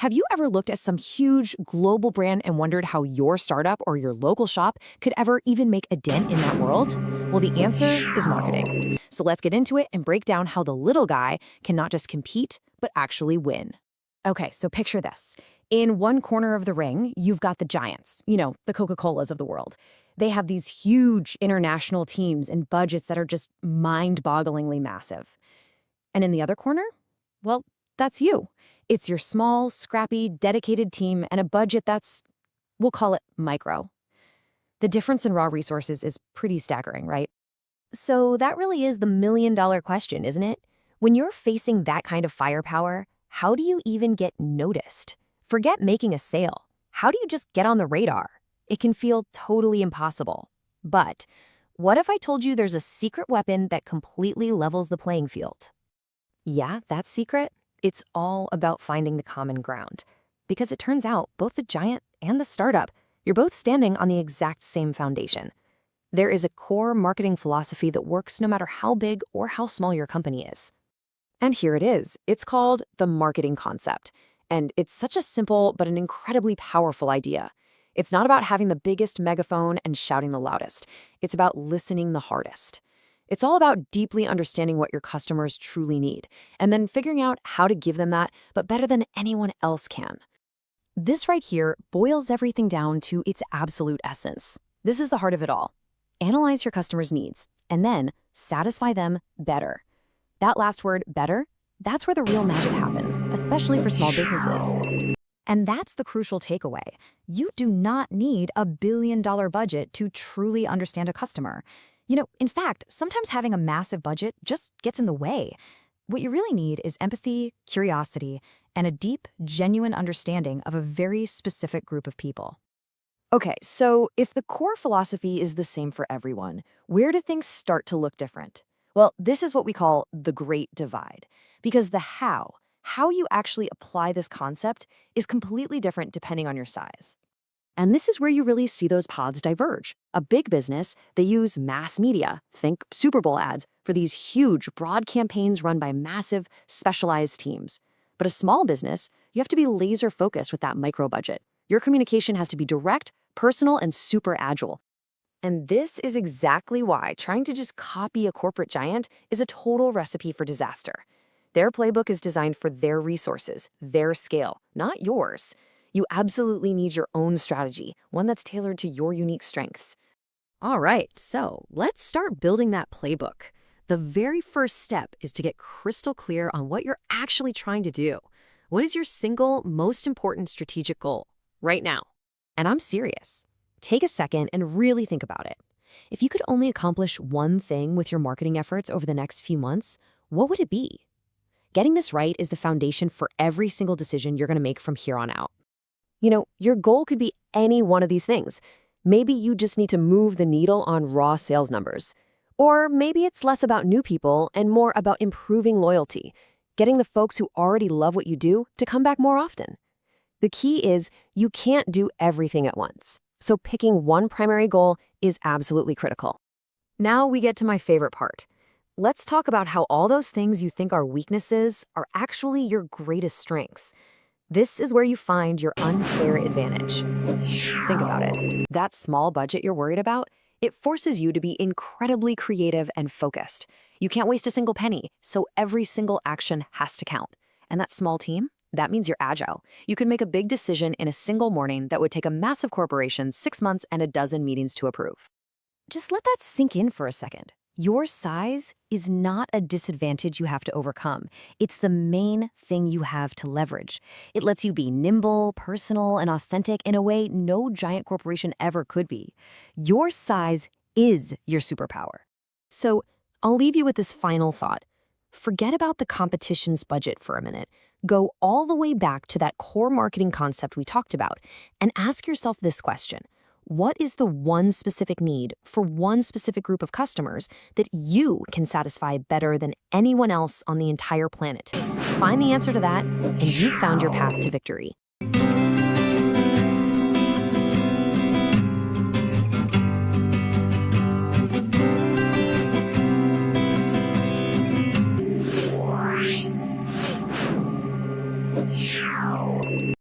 Have you ever looked at some huge global brand and wondered how your startup or your local shop could ever even make a dent in that world? Well, the answer is marketing. So let's get into it and break down how the little guy can not just compete, but actually win. Okay, so picture this. In one corner of the ring, you've got the giants, the Coca-Colas of the world. They have these huge international teams and budgets that are just mind-bogglingly massive. And in the other corner? Well, that's you. It's your small, scrappy, dedicated team and a budget that's, we'll call it micro. The difference in raw resources is pretty staggering, right? So that really is the million-dollar question, isn't it? When you're facing that kind of firepower, how do you even get noticed? Forget making a sale. How do you just get on the radar? It can feel totally impossible. But what if I told you there's a secret weapon that completely levels the playing field? Yeah, that's secret. It's all about finding the common ground. Because it turns out both the giant and the startup, you're both standing on the exact same foundation. There is a core marketing philosophy that works no matter how big or how small your company is. And here it is. It's called the marketing concept. And it's such a simple but an incredibly powerful idea. It's not about having the biggest megaphone and shouting the loudest. It's about listening the hardest. It's all about deeply understanding what your customers truly need, and then figuring out how to give them that, but better than anyone else can. This right here boils everything down to its absolute essence. This is the heart of it all. Analyze your customers' needs, and then satisfy them better. That last word, better, that's where the real magic happens, especially for small businesses. And that's the crucial takeaway. You do not need a billion-dollar budget to truly understand a customer. In fact, sometimes having a massive budget just gets in the way. What you really need is empathy, curiosity, and a deep, genuine understanding of a very specific group of people. Okay, so if the core philosophy is the same for everyone, where do things start to look different? Well, this is what we call the Great Divide. Because the how you actually apply this concept is completely different depending on your size. And this is where you really see those paths diverge. A big business, they use mass media, think Super Bowl ads, for these huge, broad campaigns run by massive, specialized teams. But a small business, you have to be laser-focused with that micro budget. Your communication has to be direct, personal, and super agile. And this is exactly why trying to just copy a corporate giant is a total recipe for disaster. Their playbook is designed for their resources, their scale, not yours. You absolutely need your own strategy, one that's tailored to your unique strengths. All right, so let's start building that playbook. The very first step is to get crystal clear on what you're actually trying to do. What is your single most important strategic goal right now? And I'm serious. Take a second and really think about it. If you could only accomplish one thing with your marketing efforts over the next few months, what would it be? Getting this right is the foundation for every single decision you're going to make from here on out. Your goal could be any one of these things. Maybe you just need to move the needle on raw sales numbers. Or maybe it's less about new people and more about improving loyalty, getting the folks who already love what you do to come back more often. The key is you can't do everything at once. So picking one primary goal is absolutely critical. Now we get to my favorite part. Let's talk about how all those things you think are weaknesses are actually your greatest strengths. This is where you find your unfair advantage. Think about it. That small budget you're worried about, it forces you to be incredibly creative and focused. You can't waste a single penny, so every single action has to count. And that small team, that means you're agile. You can make a big decision in a single morning that would take a massive corporation 6 months and a dozen meetings to approve. Just let that sink in for a second. Your size is not a disadvantage you have to overcome. It's the main thing you have to leverage. It lets you be nimble, personal, and authentic in a way no giant corporation ever could be. Your size is your superpower. So I'll leave you with this final thought. Forget about the competition's budget for a minute. Go all the way back to that core marketing concept we talked about and ask yourself this question. What is the one specific need for one specific group of customers that you can satisfy better than anyone else on the entire planet? Find the answer to that, and you've found your path to victory.